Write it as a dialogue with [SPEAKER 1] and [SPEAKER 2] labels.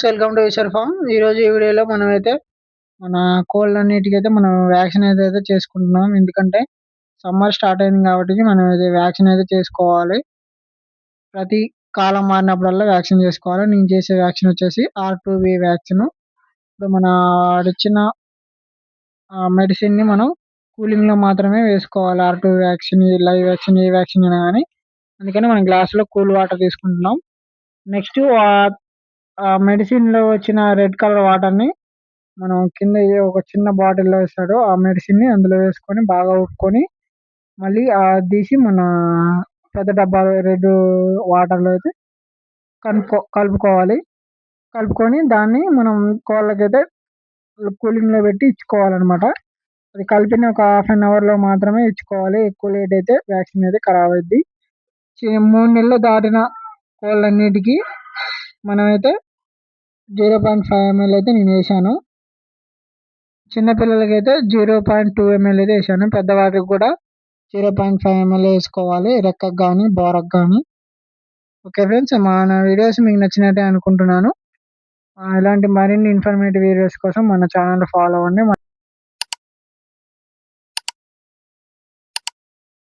[SPEAKER 1] Welcome to Eshwar form. ఈరోజు ఈ వీడియోలో మనమైతే మన కోళ్ళన్నిటికైతే మనం వ్యాక్సిన్ అయితే చేసుకుంటున్నాం. ఎందుకంటే సమ్మర్ స్టార్ట్ అయింది కాబట్టి మనం అయితే వ్యాక్సిన్ అయితే చేసుకోవాలి. ప్రతి కాలం మారినప్పుడల్లా వ్యాక్సిన్ చేసుకోవాలి. నేను చేసే వ్యాక్సిన్ వచ్చేసి R2V వ్యాక్సిన్. ఇప్పుడు మన ఇచ్చిన మెడిసిన్ ని మనం కూలింగ్ లో మాత్రమే వేసుకోవాలి. R2 వ్యాక్సిన్, లైవ్ వ్యాక్సిన్, ఏ వ్యాక్సిన్ అయినా కానీ. అందుకని మనం గ్లాస్ లో కూల్ వాటర్ తీసుకుంటున్నాం. నెక్స్ట్ ఆ మెడిసిన్ లో వచ్చిన రెడ్ కలర్ వాటర్ ని మనం కింద ఒక చిన్న బాటిల్లో వేస్తాడు. ఆ మెడిసిన్ ని అందులో వేసుకొని బాగా ఉప్పుకొని మళ్ళీ తీసి మన పెద్ద డబ్బాలో రెడ్ వాటర్ లో అయితే కలుపుకోవాలి. కలుపుకొని దాన్ని మనం కోళ్ళకైతే కూలింగ్ లో పెట్టి ఇచ్చుకోవాలన్నమాట. అది కలిపిన ఒక హాఫ్ అన్ అవర్ లో మాత్రమే ఇచ్చుకోవాలి. ఎక్కువ లేట్ అయితే వ్యాక్సిన్ అయితే ఖరాబ్ అయింది. 3 నెలలు దాటిన కోళ్ళన్నిటికీ మనమైతే 0.5 ml అయితే నేను వేసాను. చిన్నపిల్లలకైతే 0.2 ml అయితే వేసాను. పెద్దవారికి కూడా 0.5 ml వేసుకోవాలి, రెక్కకు కానీ బోరకు కానీ. ఓకే ఫ్రెండ్స్, మన వీడియోస్ మీకు నచ్చినట్టే అనుకుంటున్నాను. ఇలాంటి మరిన్ని ఇన్ఫర్మేటివ్ వీడియోస్ కోసం మన ఛానల్ ఫాలో అవ్వండి.